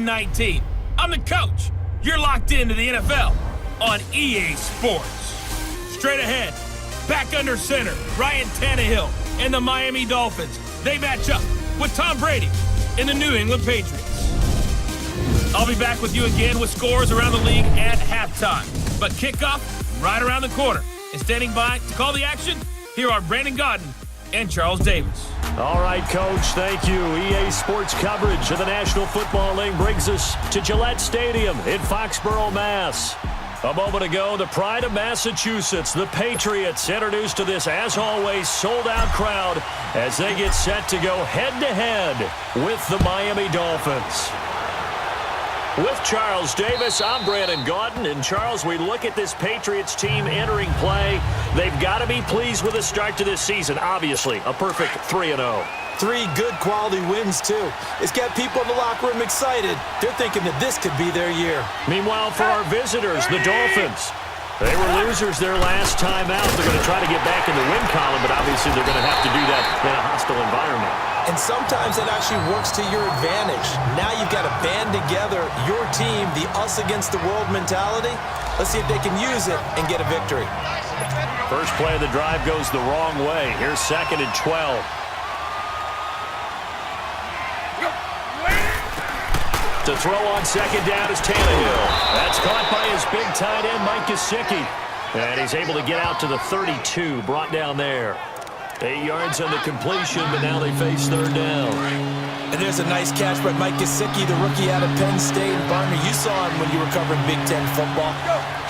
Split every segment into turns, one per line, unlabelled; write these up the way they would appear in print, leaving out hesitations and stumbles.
2019. I'm the coach. You're locked into the NFL on EA Sports. Straight ahead, back under center, Ryan Tannehill and the Miami Dolphins. They match up with Tom Brady and the New England Patriots. I'll be back with you again with scores around the league at halftime. But kickoff right around the corner. And standing by to call the action, here are Brandon Gaudin and Charles Davis.
All right, Coach, thank you. EA Sports coverage of the National Football League brings us to Gillette Stadium in Foxborough, Mass. A moment ago, the pride of Massachusetts, the Patriots, introduced to this, as always, sold-out crowd as they get set to go head-to-head with the Miami Dolphins. With Charles Davis, I'm Brandon Gaudin. And, Charles, we look at this Patriots team entering play. They've got to be pleased with the start to this season. Obviously, a perfect 3-0.
3 good quality wins, too. It's got people in the locker room excited. They're thinking that this could be their year.
Meanwhile, for our visitors, the Dolphins, they were losers their last time out. They're going to try to get back in the win column, but obviously they're going to have to do that in a hostile environment.
And sometimes that actually works to your advantage. Now you've got to band together your team, the us against the world mentality. Let's see if they can use it and get a victory.
First play of the drive goes the wrong way. Here's 2nd and 12. To throw on 2nd down is Tannehill. That's caught by his big tight end, Mike Gesicki. And he's able to get out to the 32, brought down there. 8 yards on the completion, but now they face 3rd down.
And there's a nice catch by Mike Gesicki, the rookie out of Penn State. And Barner, you saw him when you were covering Big Ten football.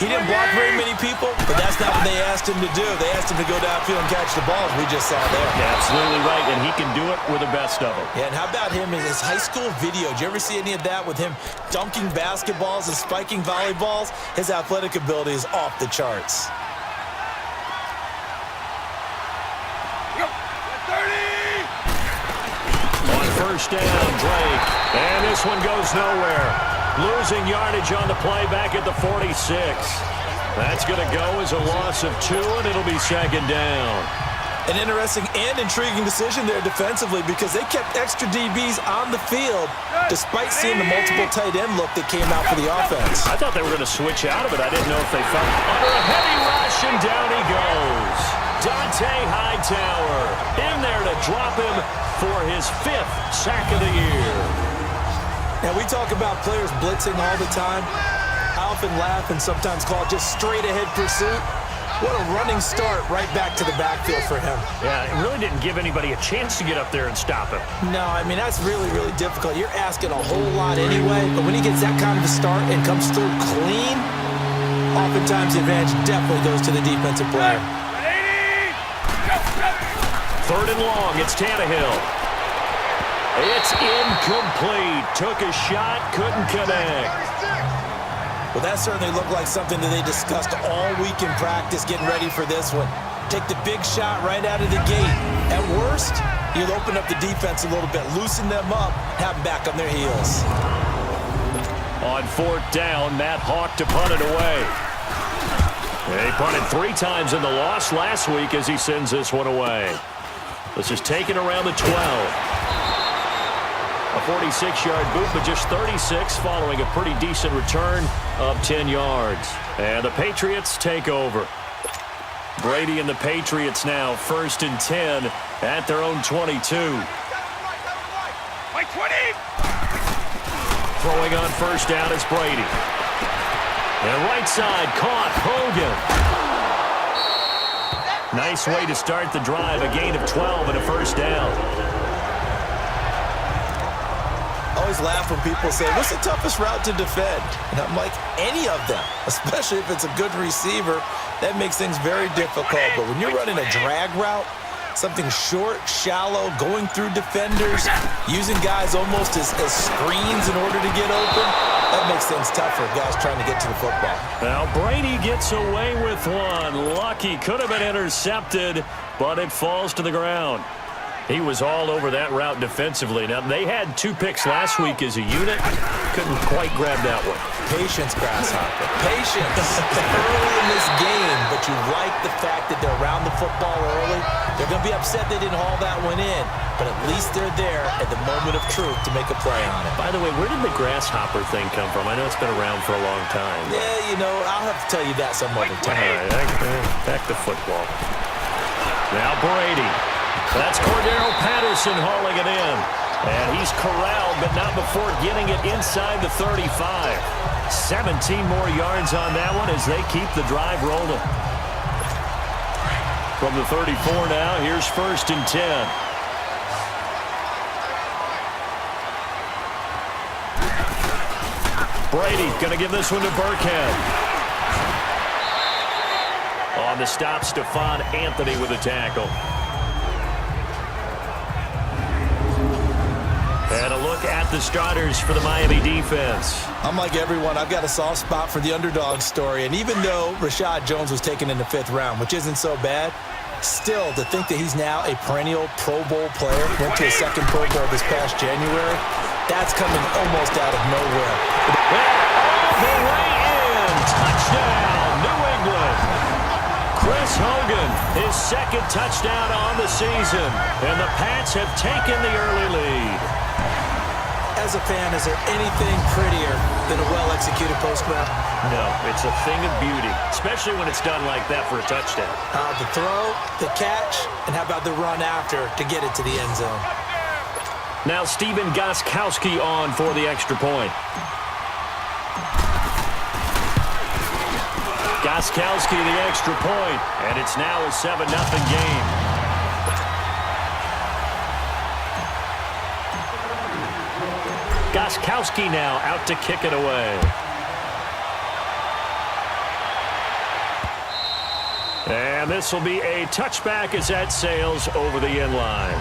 He didn't block very many people, but that's not what they asked him to do. They asked him to go downfield and catch the ball, as we just saw there.
Yeah, absolutely right, and he can do it with the best of them.
Yeah, and how about him in his high school video? Did you ever see any of that with him dunking basketballs and spiking volleyballs? His athletic ability is off the charts.
First down, Drake. And this one goes nowhere. Losing yardage on the play back at the 46. That's going to go as a loss of 2, and it'll be 2nd down.
An interesting and intriguing decision there defensively because they kept extra DBs on the field despite seeing the multiple tight end look that came out for the offense.
I thought they were going to switch out of it. I didn't know if they felt under a heavy rush, and down he goes. Dante Hightower in there to drop him for his 5th sack of the year.
Now, we talk about players blitzing all the time. I often laugh and sometimes call it just straight-ahead pursuit. What a running start right back to the backfield for him.
Yeah, it really didn't give anybody a chance to get up there and stop him.
No, I mean, that's really, really difficult. You're asking a whole lot anyway, but when he gets that kind of a start and comes through clean, oftentimes the advantage definitely goes to the defensive player.
3rd and long, it's Tannehill. It's incomplete. Took a shot, couldn't connect.
Well, that certainly looked like something that they discussed all week in practice getting ready for this one. Take the big shot right out of the gate. At worst, you'll open up the defense a little bit, loosen them up, have them back on their heels.
On 4th down, Matt Hawk to punt it away. He punted 3 times in the loss last week as he sends this one away. This is taken around the 12. A 46-yard boot, but just 36 following a pretty decent return of 10 yards. And the Patriots take over. Brady and the Patriots now 1st and 10 at their own 22. Throwing on 1st down is Brady. And right side caught Hogan. Nice way to start the drive, a gain of 12 and a 1st down.
I always laugh when people say, what's the toughest route to defend? And I'm like, any of them, especially if it's a good receiver. That makes things very difficult. But when you're running a drag route, something short, shallow, going through defenders, using guys almost as screens in order to get open, that makes things tough for guys trying to get to the football.
Now Brady gets away with one. Lucky, could have been intercepted, but it falls to the ground. He was all over that route defensively. Now, they had 2 picks last week as a unit. Couldn't quite grab that one.
Patience, Grasshopper. Patience. Early in this game, but you like the fact that they're around the football early. They're going to be upset they didn't haul that one in, but at least they're there at the moment of truth to make a play on it.
By the way, where did the grasshopper thing come from? I know it's been around for a long time.
Yeah, you know, I'll have to tell you that some other time.
All right, back to football. Now Brady. That's Cordero Patterson hauling it in. And he's corralled, but not before getting it inside the 35. 17 more yards on that one as they keep the drive rolling. From the 34 now, here's 1st and 10. Brady going to give this one to Burkhead. On the stop, Stephon Anthony with a tackle. And a look at the starters for the Miami defense.
I'm like everyone. I've got a soft spot for the underdog story. And even though Rashad Jones was taken in the 5th round, which isn't so bad, still, to think that he's now a perennial Pro Bowl player, went to his 2nd Pro Bowl this past January, that's coming almost out of nowhere.
All the way in. Touchdown, New England. Chris Hogan, his 2nd touchdown on the season. And the Pats have taken the early lead.
As a fan, is there anything prettier than a well-executed post route?
No, it's a thing of beauty, especially when it's done like that for a touchdown.
The throw, the catch, and how about the run after to get it to the end zone?
Now Stephen Gostkowski on for the extra point. Gostkowski the extra point, and it's now a 7-0 game. Gostkowski now out to kick it away. And this will be a touchback as that sails over the end line.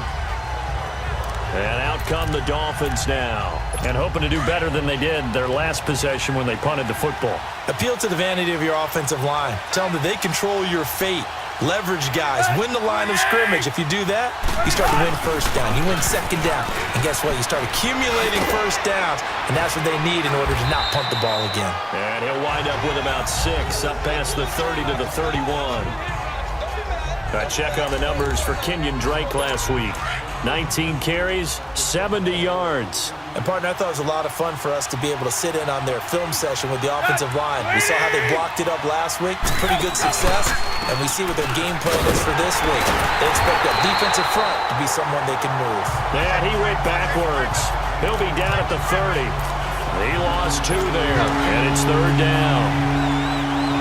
And out come the Dolphins now. And hoping to do better than they did their last possession when they punted the football.
Appeal to the vanity of your offensive line. Tell them that they control your fate. Leverage guys. Win the line of scrimmage. If you do that, you start to win 1st down. You win 2nd down. And guess what? You start accumulating 1st downs. And that's what they need in order to not punt the ball again.
And he'll wind up with about 6 up past the 30 to the 31. A check on the numbers for Kenyon Drake last week. 19 carries, 70 yards.
And, partner, I thought it was a lot of fun for us to be able to sit in on their film session with the offensive line. We saw how they blocked it up last week. It's pretty good success. And we see what their game plan is for this week. They expect that defensive front to be someone they can move.
And he went backwards. He'll be down at the 30. He lost 2 there, and it's 3rd down.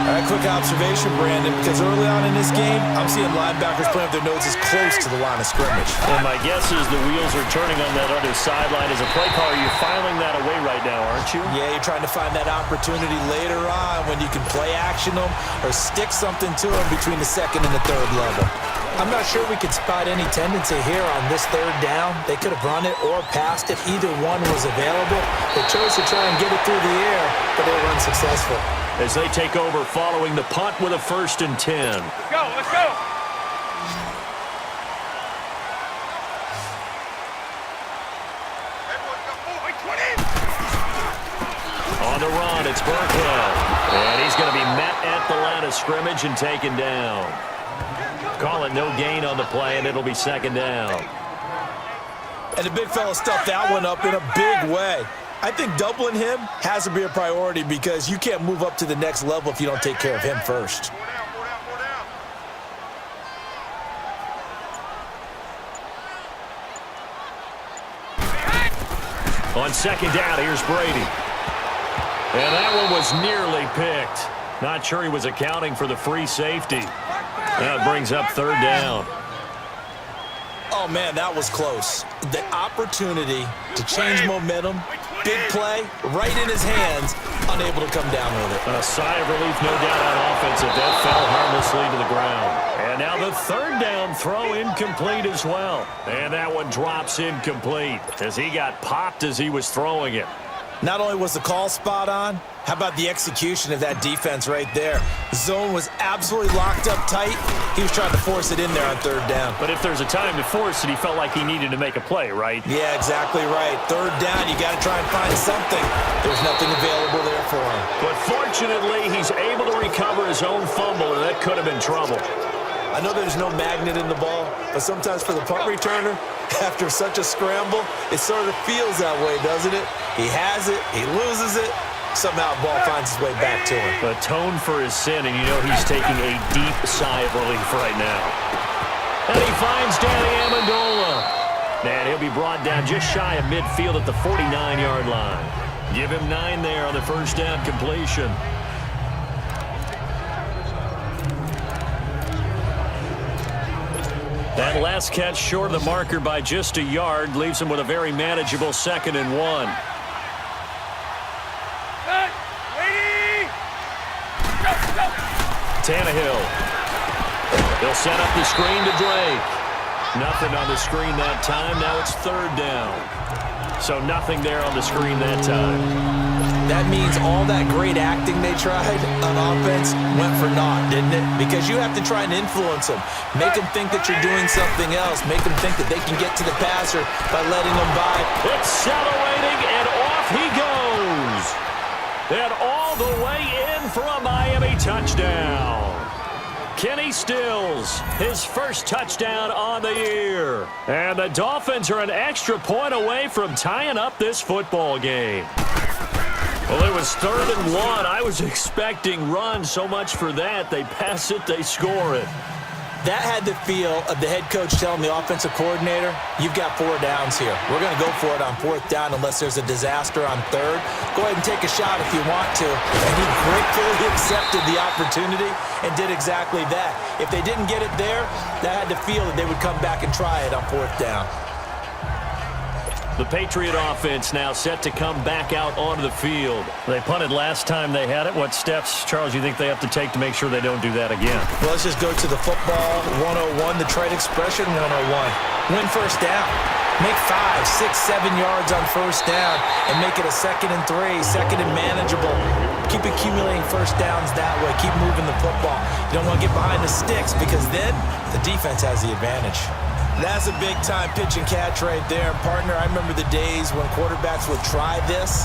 All right, quick observation, Brandon, because early on in this game, I'm seeing linebackers playing with their noses close to the line of scrimmage.
And my guess is the wheels are turning on that other sideline. As a play caller, you're filing that away right now, aren't you?
Yeah, you're trying to find that opportunity later on when you can play action them or stick something to them between the 2nd and the 3rd level. I'm not sure we could spot any tendency here on this 3rd down. They could have run it or passed it. Either one was available. They chose to try and get it through the air, but they were unsuccessful.
As they take over following the punt with a 1st and 10.
Let's go, let's go.
On the run, it's Burkhead. And he's going to be met at the line of scrimmage and taken down. Call it no gain on the play, and it'll be 2nd down.
And the big fella stuffed that one up in a big way. I think doubling him has to be a priority because you can't move up to the next level if you don't take care of him first.
On 2nd down, here's Brady. And that one was nearly picked. Not sure he was accounting for the free safety. That brings up 3rd down.
Oh, man, that was close. The opportunity to change momentum, big play, right in his hands, unable to come down with it.
A sigh of relief, no doubt, on offense if that fell harmlessly to the ground. And now the 3rd down throw incomplete as well. And that one drops incomplete as he got popped as he was throwing it.
Not only was the call spot on, how about the execution of that defense right there? The zone was absolutely locked up tight. He was trying to force it in there on 3rd down.
But if there's a time to force it, he felt like he needed to make a play, right?
Yeah, exactly right. 3rd down, you got to try and find something. There's nothing available there for him.
But fortunately, he's able to recover his own fumble, and that could have been trouble.
I know there's no magnet in the ball, but sometimes for the punt returner, after such a scramble, it sort of feels that way, doesn't it? He has it, he loses it, somehow the ball finds its way back to him.
Atone for his sin, and you know he's taking a deep sigh of relief right now. And he finds Danny Amendola. And he'll be brought down just shy of midfield at the 49-yard line. Give him 9 there on the first down completion. That last catch short of the marker by just a yard leaves him with a very manageable 2nd and 1. Tannehill. He'll set up the screen to Drake. Nothing on the screen that time. Now it's 3rd down. So nothing there on the screen that time.
That means all that great acting they tried on offense went for naught, didn't it? Because you have to try and influence them. Make them think that you're doing something else. Make them think that they can get to the passer by letting them by.
Accelerating, and off he goes. And all the way in for a Miami touchdown. Kenny Stills, his first touchdown on the year. And the Dolphins are an extra point away from tying up this football game. Well, it was 3rd and 1. I was expecting run, so much for that. They pass it, they score it.
That had the feel of the head coach telling the offensive coordinator, you've got 4 downs here. We're going to go for it on 4th down unless there's a disaster on 3rd. Go ahead and take a shot if you want to. And he gratefully accepted the opportunity and did exactly that. If they didn't get it there, that had the feel that they would come back and try it on 4th down.
The Patriot offense now set to come back out onto the field. They punted last time they had it. What steps, Charles, you think they have to take to make sure they don't do that again?
Well, let's just go to the football 101, the trade expression 101. Win 1st down. Make 5, 6, 7 yards on 1st down and make it a 2nd and 3, 2nd and manageable. Keep accumulating 1st downs that way. Keep moving the football. You don't want to get behind the sticks because then the defense has the advantage. That's a big-time pitch and catch right there. And, partner, I remember the days when quarterbacks would try this.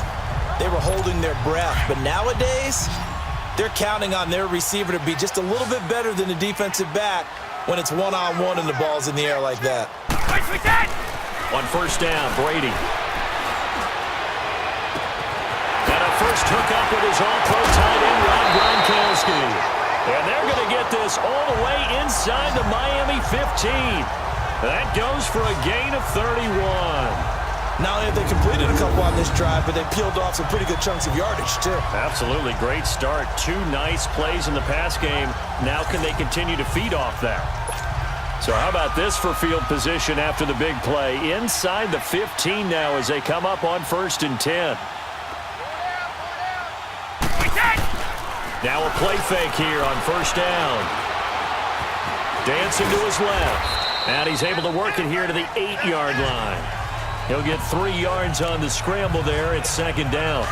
They were holding their breath. But nowadays, they're counting on their receiver to be just a little bit better than the defensive back when it's one-on-one and the ball's in the air like that.
On 1st down, Brady. And a first hookup with his all-pro tight end, Rob Gronkowski. And they're going to get this all the way inside the Miami 15. That goes for a gain of 31.
Not only have they completed a couple on this drive, but they peeled off some pretty good chunks of yardage, too.
Absolutely. Great start. 2 nice plays in the pass game. Now can they continue to feed off that? So how about this for field position after the big play? Inside the 15 now as they come up on 1st and 10. Now a play fake here on 1st down. Dancing to his left. And he's able to work it here to the 8-yard line. He'll get 3 yards on the scramble there. It's 2nd down.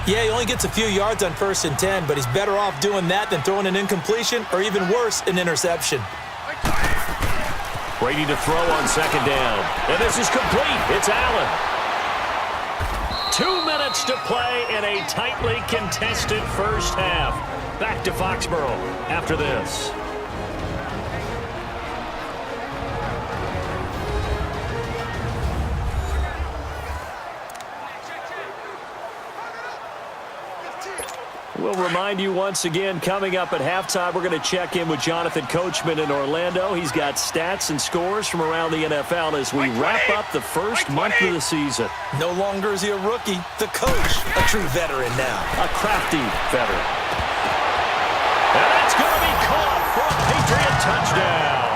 Yeah, he only gets a few yards on 1st and 10, but he's better off doing that than throwing an incompletion or even worse, an interception.
Brady to throw on 2nd down. And this is complete. It's Allen. 2 minutes to play in a tightly contested first half. Back to Foxborough after this. We'll remind you once again, coming up at halftime, we're going to check in with Jonathan Coachman in Orlando. He's got stats and scores from around the NFL as we wrap up the first month of the season.
No longer is he a rookie. The coach, a true veteran now.
A crafty veteran. And that's going to be caught for a Patriot touchdown.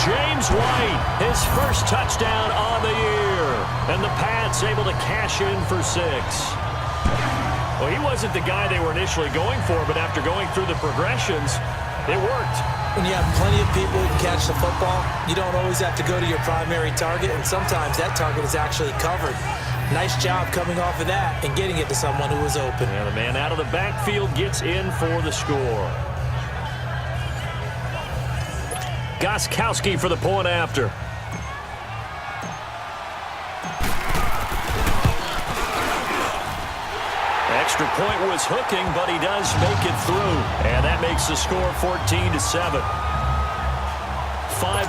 James White, his first touchdown on the year. And the Pats able to cash in for 6. Well, he wasn't the guy they were initially going for, but after going through the progressions, it worked.
When you have plenty of people who can catch the football, you don't always have to go to your primary target, and sometimes that target is actually covered. Nice job coming off of that and getting it to someone who was open.
And the man out of the backfield gets in for the score. Gostkowski for the point after. Extra point was hooking, but he does make it through. And that makes the score 14-7.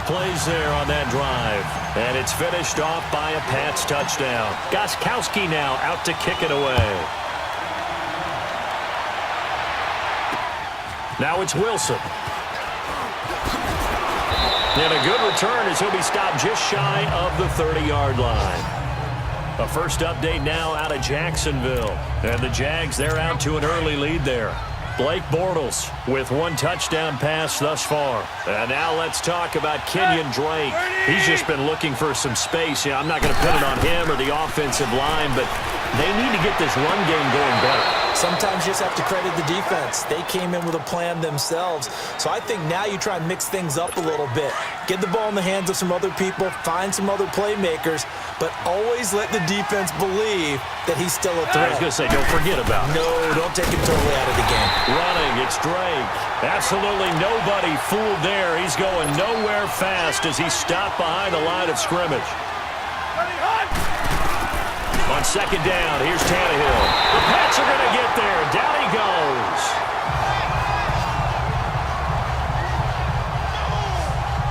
plays there on that drive. And it's finished off by a Pats touchdown. Gostkowski now out to kick it away. Now it's Wilson. And a good return as he'll be stopped just shy of the 30-yard line. A first update now out of Jacksonville. And the Jags, they're out to an early lead there. Blake Bortles with one touchdown pass thus far. And now let's talk about Kenyon Drake. He's just been looking for some space. Yeah, I'm not going to put it on him or the offensive line, but they need to get this run game going better.
Sometimes you just have to credit the defense. They came in with a plan themselves. So I think now you try and mix things up a little bit. Get the ball in the hands of some other people, find some other playmakers, but always let the defense believe that he's still a threat.
I was going to say, don't forget about it.
No, don't take him totally out of the game.
Running, it's Drake. Absolutely nobody fooled there. He's going nowhere fast as he's stopped behind the line of scrimmage. On second down, here's Tannehill. The Pats are going to get there. Down he goes.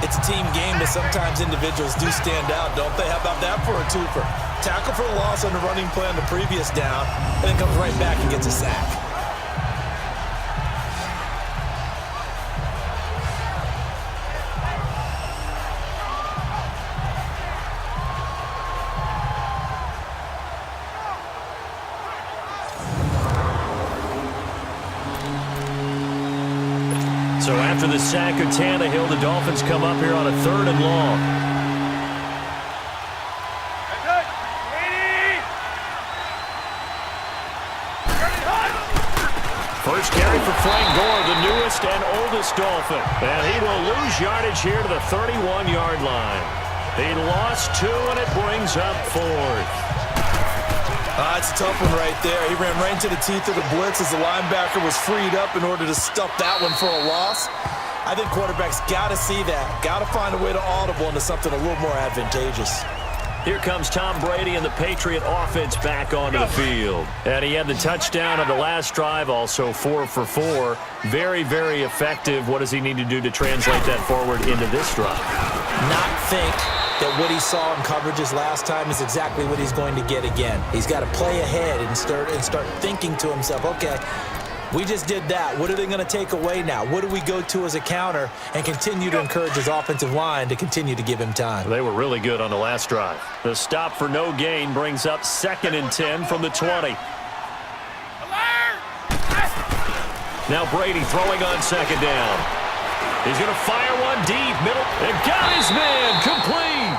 It's a team game, but sometimes individuals do stand out, don't they? How about that for a twofer? Tackle for the loss on the running play on the previous down, and then comes right back and gets a sack.
So after the sack of Tannehill, the Dolphins come up here on a 3rd and long. First carry for Frank Gore, the newest and oldest Dolphin. And he will lose yardage here to the 31-yard line. He lost 2, and it brings up 4th.
It's a tough one right there. He ran right into the teeth of the blitz as the linebacker was freed up in order to stuff that one for a loss. I think quarterbacks got to see that. Got to find a way to audible into something a little more advantageous.
Here comes Tom Brady and the Patriot offense back onto the field. And he had the touchdown on the last drive, also 4 for 4. Very, very effective. What does he need to do to translate that forward into this drive?
Not think that what he saw in coverages last time is exactly what he's going to get again. He's got to play ahead and start thinking to himself, okay, we just did that. What are they going to take away now? What do we go to as a counter? And continue to encourage his offensive line to continue to give him time.
They were really good on the last drive. The stop for no gain brings up 2nd and 10 from the 20. Now Brady throwing on 2nd down. He's going to fire one deep, middle, and got his man, complete.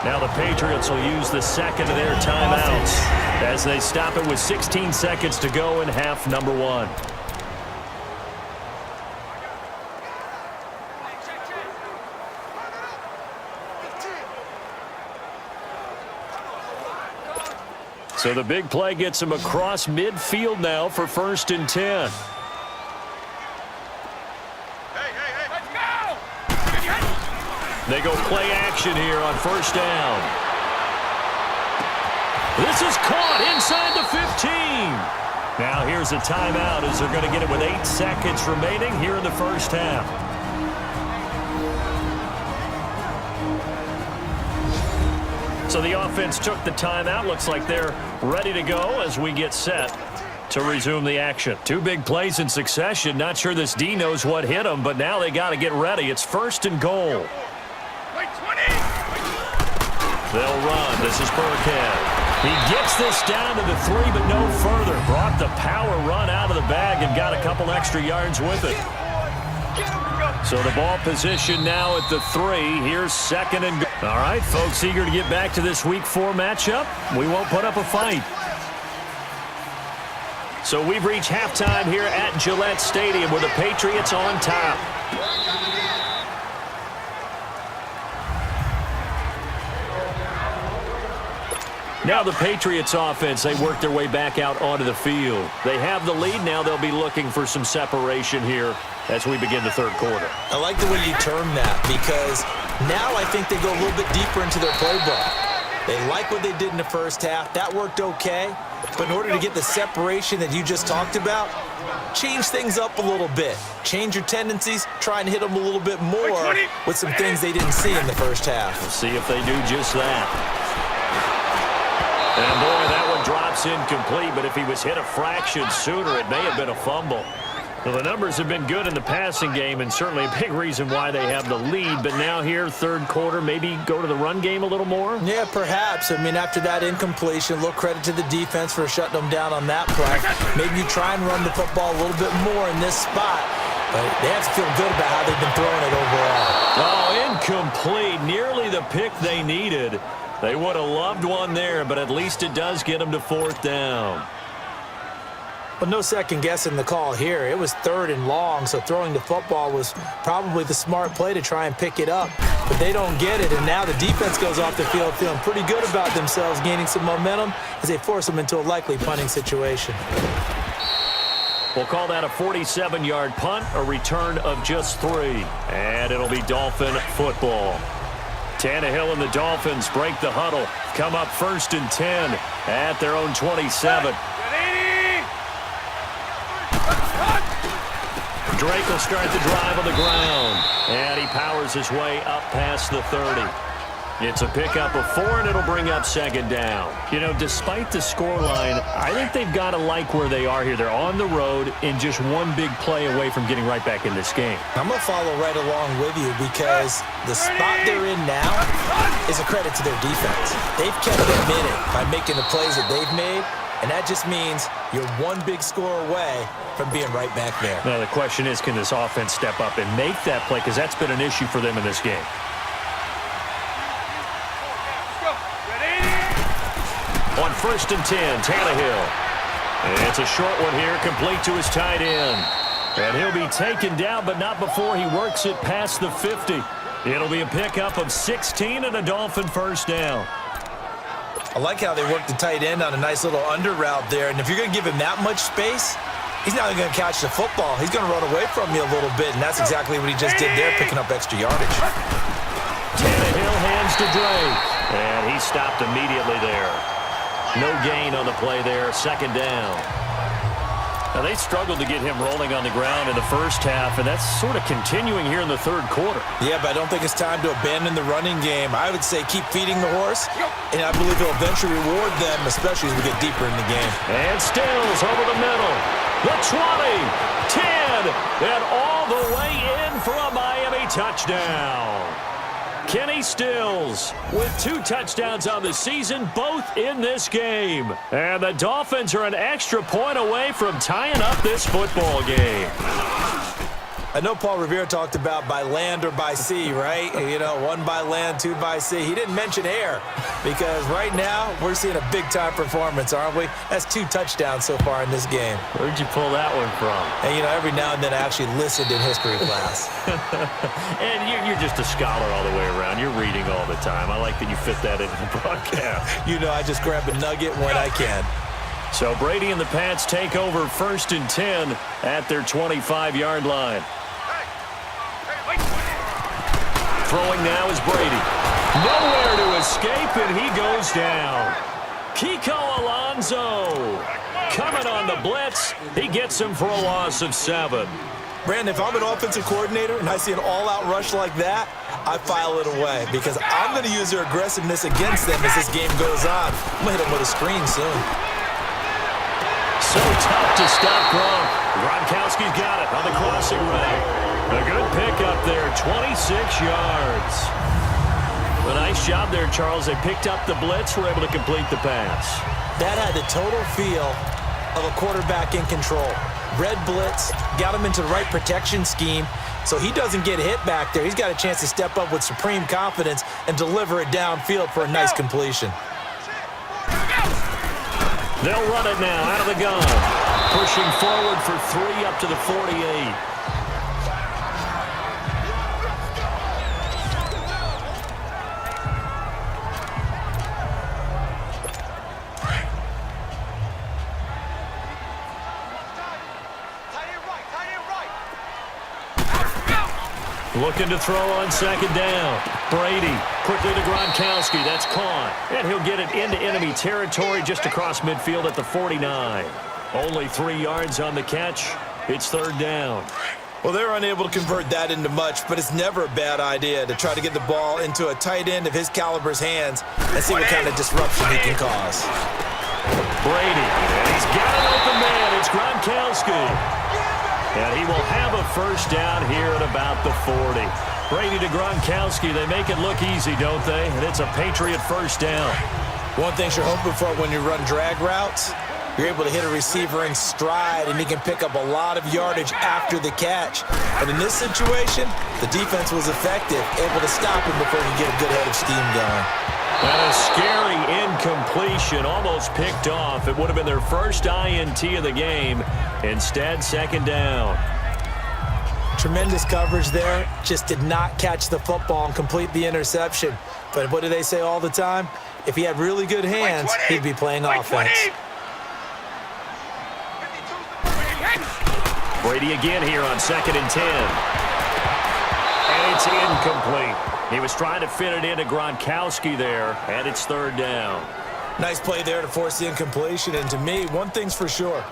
Now the Patriots will use the second of their timeouts as they stop it with 16 seconds to go in half number 1. So the big play gets him across midfield now for 1st and 10. They go play action here on 1st down. This is caught inside the 15. Now here's a timeout as they're going to get it with 8 seconds remaining here in the first half. So the offense took the timeout. Looks like they're ready to go as we get set to resume the action. 2 big plays in succession. Not sure this D knows what hit him, but now they got to get ready. It's 1st and goal. They'll run. This is Burkhead. He gets this down to the 3, but no further. Brought the power run out of the bag and got a couple extra yards with it. So the ball position now at the 3. Here's 2nd and goal. All right, folks, eager to get back to this Week 4 matchup. We won't put up a fight. So we've reached halftime here at Gillette Stadium with the Patriots on top. Now the Patriots offense, they work their way back out onto the field. They have the lead. Now they'll be looking for some separation here as we begin the 3rd quarter.
I like the way you term that because now I think they go a little bit deeper into their playbook. They like what they did in the first half. That worked okay. But in order to get the separation that you just talked about, change things up a little bit. Change your tendencies. Try and hit them a little bit more with some things they didn't see in the first half.
We'll see if they do just that. And boy, that one drops incomplete, but if he was hit a fraction sooner, it may have been a fumble. Well, the numbers have been good in the passing game, and certainly a big reason why they have the lead. But now here, third quarter, maybe go to the run game a little more?
Yeah, perhaps. I mean, after that incompletion, a little credit to the defense for shutting them down on that play. Maybe you try and run the football a little bit more in this spot. But they have to feel good about how they've been throwing it overall.
Oh, incomplete. Nearly the pick they needed. They would have loved one there, but at least it does get them to fourth down.
But no second guessing the call here. It was 3rd and long, so throwing the football was probably the smart play to try and pick it up. But they don't get it, and now the defense goes off the field feeling pretty good about themselves, gaining some momentum as they force them into a likely punting situation.
We'll call that a 47-yard punt, a return of just 3. And it'll be Dolphin football. Tannehill and the Dolphins break the huddle. Come up 1st and 10 at their own 27. Drake will start the drive on the ground. And he powers his way up past the 30. It's a pickup of 4, and it'll bring up 2nd down. You know, despite the scoreline, I think they've got to like where they are here. They're on the road and just one big play away from getting right back in this game.
I'm going to follow right along with you because the spot they're in now is a credit to their defense. They've kept them in it by making the plays that they've made, and that just means you're one big score away from being right back there.
Now, the question is, can this offense step up and make that play? Because that's been an issue for them in this game. On 1st and 10, Tannehill. And it's a short one here, complete to his tight end. And he'll be taken down, but not before he works it past the 50. It'll be a pickup of 16 and a Dolphin first down.
I like how they work the tight end on a nice little under route there. And if you're going to give him that much space, he's not going to catch the football. He's going to run away from you a little bit, and that's exactly what he just did there, picking up extra yardage.
Tannehill hands to Drake, and he stopped immediately there. No gain on the play there, 2nd down. Now, they struggled to get him rolling on the ground in the first half, and that's sort of continuing here in the 3rd quarter.
Yeah, but I don't think it's time to abandon the running game. I would say keep feeding the horse, and I believe he'll eventually reward them, especially as we get deeper in the game.
And Stills over the middle. The 20, 10, and all the way in for a Miami touchdown. Kenny Stills with 2 touchdowns on the season, both in this game. And the Dolphins are an extra point away from tying up this football game.
I know Paul Revere talked about by land or by sea, right? You know, 1 by land, 2 by sea. He didn't mention air because right now we're seeing a big-time performance, aren't we? That's 2 touchdowns so far in this game.
Where'd you pull that one from?
And, you know, every now and then I actually listened in history class.
And you're just a scholar all the way around. You're reading all the time. I like that you fit that into the broadcast.
You know, I just grab a nugget when I can.
So Brady and the Pats take over 1st and 10 at their 25-yard line. Throwing now is Brady. Nowhere to escape, and he goes down. Kiko Alonso coming on the blitz. He gets him for a loss of 7.
Brandon, if I'm an offensive coordinator and I see an all-out rush like that, I file it away because I'm going to use their aggressiveness against them as this game goes on. I'm going to hit them with a screen soon.
So tough to stop Gronk. Gronkowski's got it on the crossing route. A good pickup there, 26 yards. A nice job there, Charles. They picked up the blitz, were able to complete the pass.
That had the total feel of a quarterback in control. Red blitz, got him into the right protection scheme, so he doesn't get hit back there. He's got a chance to step up with supreme confidence and deliver it downfield for a nice completion.
They'll run it now out of the gun. Pushing forward for 3 up to the 48. Looking to throw on second down. Brady quickly to Gronkowski. That's caught. And he'll get it into enemy territory just across midfield at the 49. Only 3 yards on the catch. It's third down.
Well, they're unable to convert that into much, but it's never a bad idea to try to get the ball into a tight end of his caliber's hands and see what kind of disruption he can cause.
Brady, and he's got an open man. It's Gronkowski. And he will have a first down here at about the 40. Brady to Gronkowski. They make it look easy, don't they? And it's a Patriot first down.
One thing you're hoping for when you run drag routes, you're able to hit a receiver in stride, and he can pick up a lot of yardage after the catch. And in this situation, the defense was effective, able to stop him before he could get a good head of steam going.
And a scary incompletion, almost picked off. It would have been their first INT of the game. Instead, second down.
Tremendous coverage there. Just did not catch the football and complete the interception. But what do they say all the time? If he had really good hands, he'd be playing offense.
Brady again here on 2nd and 10. And it's incomplete. He was trying to fit it into Gronkowski there, and it's third down.
Nice play there to force the incompletion. And to me, one thing's for sure.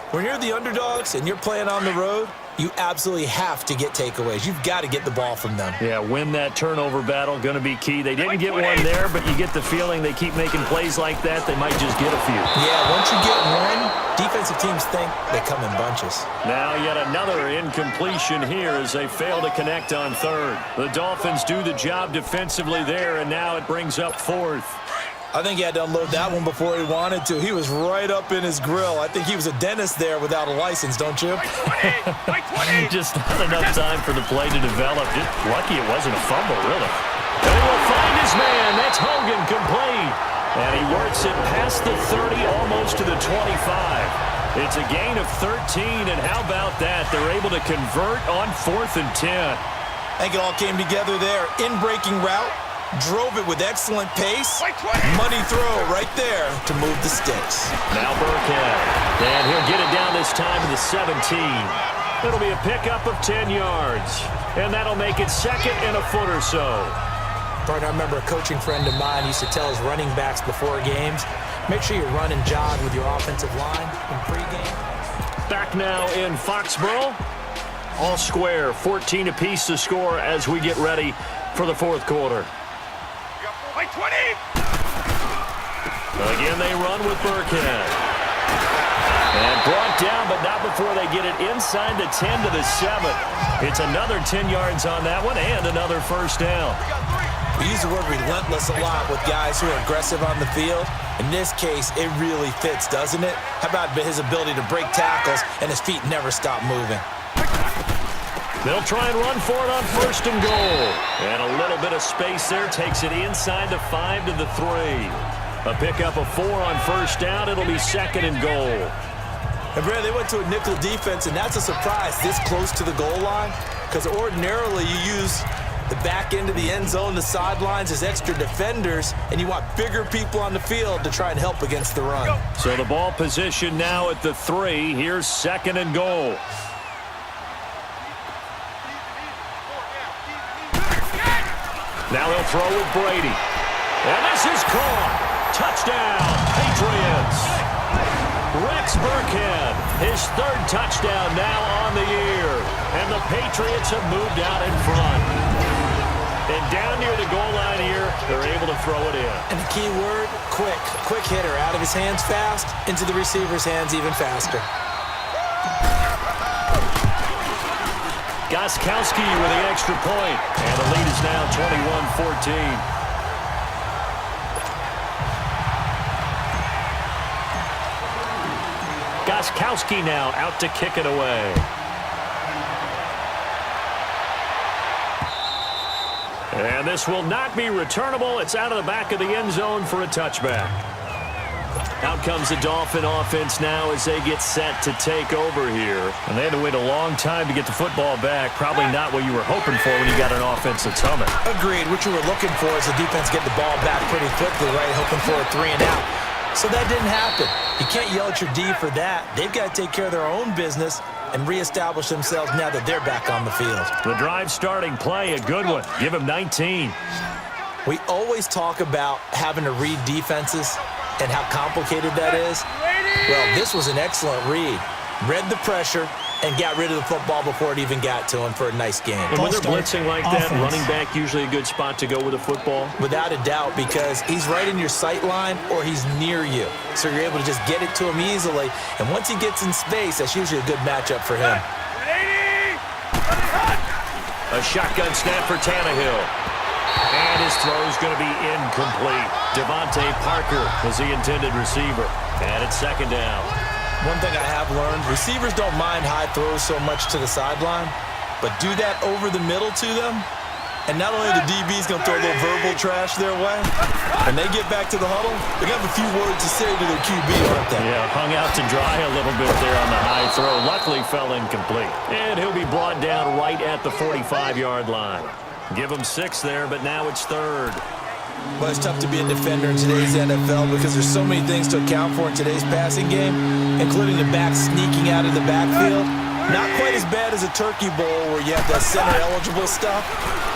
When you're the underdogs and you're playing on the road, you absolutely have to get takeaways. You've got to get the ball from them.
Yeah, win that turnover battle, going to be key. They didn't get one there, but you get the feeling they keep making plays like that, they might just get a few.
Yeah, once you get one, defensive teams think they come in bunches.
Now yet another incompletion here as they fail to connect on third. The Dolphins do the job defensively there, and now it brings up fourth.
I think he had to unload that one before he wanted to. He was right up in his grill. I think he was a dentist there without a license, don't you?
Just not enough time for the play to develop. Just lucky it wasn't a fumble, really. And he will find his man. That's Hogan, complete. And he works it past the 30, almost to the 25. It's a gain of 13, and how about that? They're able to convert on 4th and 10.
I think it all came together there. In-breaking route. Drove it with excellent pace. Money throw right there to move the sticks.
Now Burkhead. And he'll get it down this time to the 17. It'll be a pickup of 10 yards. And that'll make it 2nd and a foot or so.
Partner, I remember a coaching friend of mine used to tell his running backs before games, make sure you run and jog with your offensive line in pregame.
Back now in Foxborough. All square, 14 apiece to score as we get ready for the fourth quarter. Again, they run with Burkhead. And brought down, but not before they get it inside the 10 to the 7. It's another 10 yards on that one and another first down.
We use the word relentless a lot with guys who are aggressive on the field. In this case, it really fits, doesn't it? How about his ability to break tackles and his feet never stop moving?
They'll try and run for it on 1st and goal. And a little bit of space there takes it inside the 5 to the 3. A pickup of 4 on 1st down. It'll be 2nd and goal.
And Brad, they went to a nickel defense, and that's a surprise this close to the goal line, because ordinarily you use the back end of the end zone, the sidelines as extra defenders, and you want bigger people on the field to try and help against the run.
So the ball position now at the 3. Here's 2nd and goal. Now they'll throw with Brady. And this is caught. Touchdown, Patriots. Rex Burkhead, his 3rd touchdown now on the year. And the Patriots have moved out in front. And down near the goal line here, they're able to throw it in.
And the key word, quick. Quick hitter, out of his hands fast, into the receiver's hands even faster.
Gostkowski with the extra point. And the lead is now 21-14. Gostkowski now out to kick it away. And this will not be returnable. It's out of the back of the end zone for a touchback. Out comes the Dolphin offense now as they get set to take over here. And they had to wait a long time to get the football back. Probably not what you were hoping for when you got an offense that's humming.
Agreed. What you were looking for is the defense get the ball back pretty quickly, right? Hoping for a 3 and out. So that didn't happen. You can't yell at your D for that. They've got to take care of their own business and reestablish themselves now that they're back on the field.
The drive starting play, a good one. Give him 19.
We always talk about having to read defenses and how complicated that is. Well, this was an excellent read. Read the pressure and got rid of the football before it even got to him for a nice game.
And when they're blitzing like that, running back usually a good spot to go with the football?
Without a doubt, because he's right in your sight line or he's near you. So you're able to just get it to him easily. And once he gets in space, that's usually a good matchup for him.
A shotgun snap for Tannehill. And his throw is going to be incomplete. Devontae Parker is the intended receiver. And it's second down.
One thing I have learned, receivers don't mind high throws so much to the sideline, but do that over the middle to them, and not only the DB's going to throw a little verbal trash their way, when they get back to the huddle, they have a few words to say to their QB, aren't they?
Yeah, hung out to dry a little bit there on the high throw. Luckily fell incomplete. And he'll be brought down right at the 45-yard line. Give him 6 there, but now it's third.
Well, it's tough to be a defender in today's NFL because there's so many things to account for in today's passing game, including the back sneaking out of the backfield. Not quite as bad as a turkey bowl where you have that center-eligible stuff,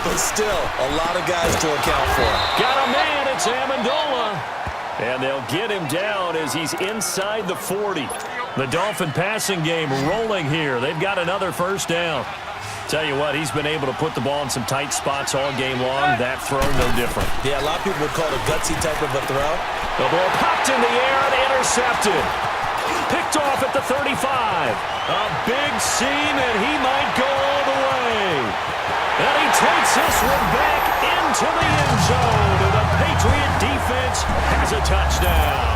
but still a lot of guys to account for.
Got a man, it's Amendola. And they'll get him down as he's inside the 40. The Dolphin passing game rolling here. They've got another first down. Tell you what, he's been able to put the ball in some tight spots all game long. That throw, no different.
Yeah, a lot of people would call it a gutsy type of a throw.
The ball popped in the air and intercepted. Picked off at the 35. A big seam, and he might go all the way. And he takes this one back into the end zone. And the Patriot defense has a touchdown.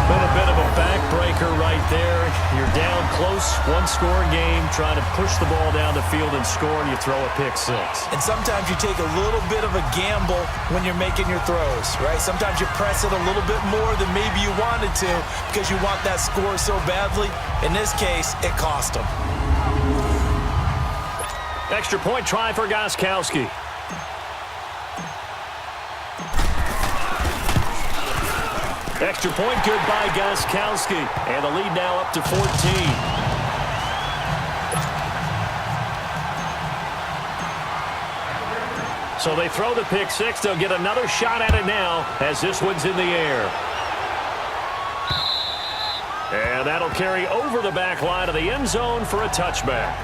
Been a bit of a backbreaker right there. You're down close, one-score game, trying to push the ball down the field and score, and you throw a pick-6.
And sometimes you take a little bit of a gamble when you're making your throws, right? Sometimes you press it a little bit more than maybe you wanted to because you want that score so badly. In this case, it cost them.
Extra point try for Gostkowski. Extra point good by Gostkowski. And the lead now up to 14. So they throw the pick-6. They'll get another shot at it now as this one's in the air. And that'll carry over the back line of the end zone for a touchback.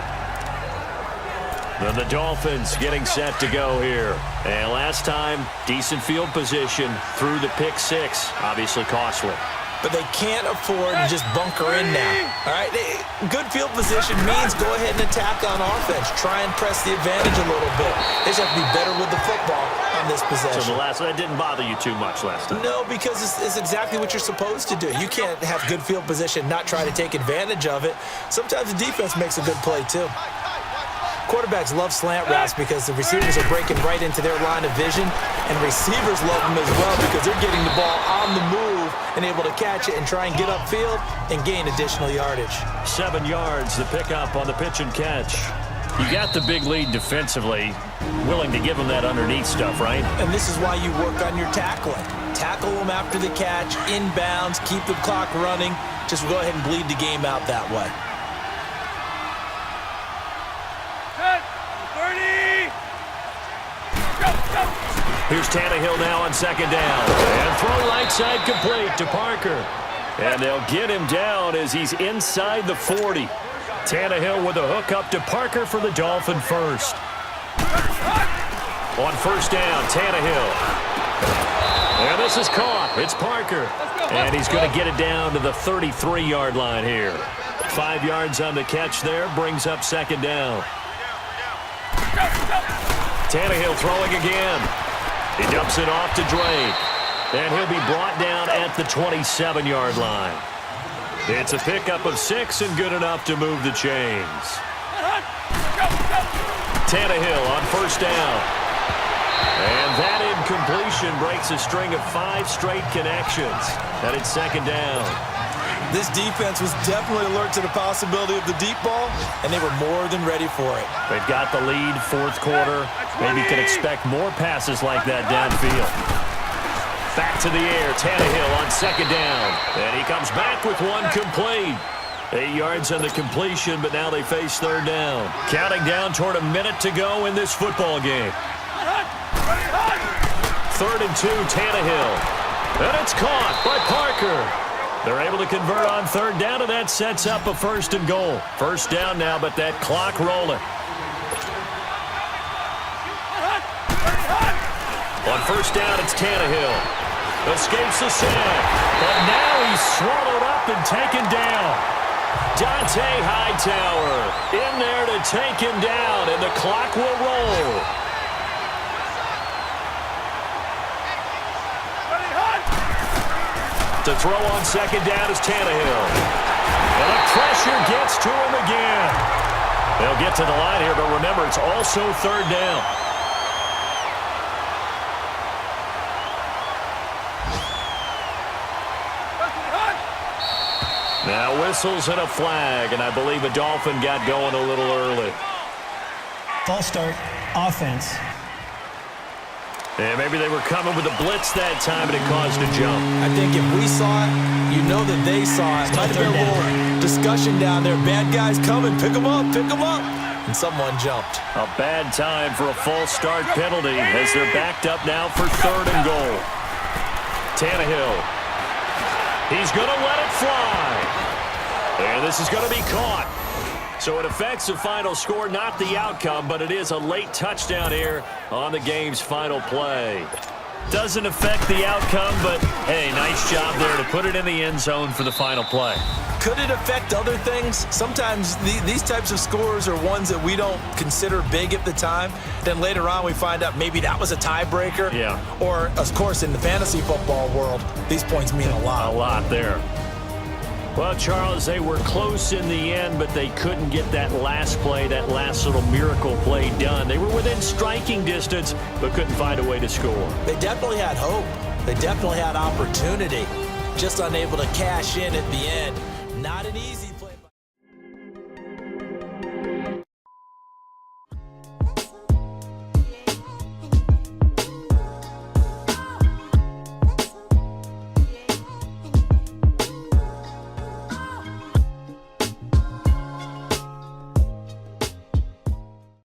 Then the Dolphins getting set to go here. And last time, decent field position through the pick-6. Obviously costly.
But they can't afford to just bunker in now. All right, good field position means go ahead and attack on offense. Try and press the advantage a little bit. They just have to be better with the football on this possession.
So that didn't bother you too much last time?
No, because it's exactly what you're supposed to do. You can't have good field position, not try to take advantage of it. Sometimes the defense makes a good play too. Quarterbacks love slant routes because the receivers are breaking right into their line of vision, and receivers love them as well because they're getting the ball on the move and able to catch it and try and get upfield and gain additional yardage.
7 yards, the pickup on the pitch and catch. You got the big lead defensively, willing to give them that underneath stuff, right?
And this is why you work on your tackling. Tackle them after the catch, inbounds, keep the clock running. Just go ahead and bleed the game out that way.
Here's Tannehill now on second down. And throw right side complete to Parker. And they'll get him down as he's inside the 40. Tannehill with a hook up to Parker for the Dolphin first. On first down, Tannehill. And this is caught. It's Parker. And he's going to get it down to the 33-yard line here. 5 yards on the catch there, brings up second down. Tannehill throwing again. He dumps it off to Drake. And he'll be brought down at the 27-yard line. It's a pickup of 6 and good enough to move the chains. Tannehill on first down. And that incompletion breaks a string of 5 straight connections. And it's second down.
This defense was definitely alert to the possibility of the deep ball, and they were more than ready for it.
They've got the lead, fourth quarter. Maybe can expect more passes like that downfield. Back to the air, Tannehill on second down. And he comes back with one complete. 8 yards on the completion, but now they face third down. Counting down toward a minute to go in this football game. 3rd and 2, Tannehill. And it's caught by Parker. They're able to convert on third down, and that sets up a 1st and goal. First down now, but that clock rolling. On first down, it's Tannehill. Escapes the sack, but now he's swallowed up and taken down. Dante Hightower in there to take him down, and the clock will roll. To throw on second down is Tannehill. And the pressure gets to him again. They'll get to the line here, but remember, it's also third down. Now whistles and a flag, and I believe a Dolphin got going a little early.
False start, offense.
And maybe they were coming with a blitz that time, and it caused a jump.
I think if we saw it, you know that they saw it. Might have been a little discussion down there. Bad guys coming, pick them up, pick them up. And someone jumped.
A bad time for a false start penalty as they're backed up now for 3rd and goal. Tannehill. He's going to let it fly. And this is going to be caught. So it affects the final score, not the outcome, but it is a late touchdown here on the game's final play. Doesn't affect the outcome, but hey, nice job there to put it in the end zone for the final play.
Could it affect other things? Sometimes these types of scores are ones that we don't consider big at the time. Then later on we find out maybe that was a tiebreaker.
Yeah.
Or, of course, in the fantasy football world, these points mean a lot.
A lot there. Well, Charles, they were close in the end, but they couldn't get that last play, that last little miracle play done. They were within striking distance, but couldn't find a way to score.
They definitely had hope. They definitely had opportunity. Just unable to cash in at the end. Not an easy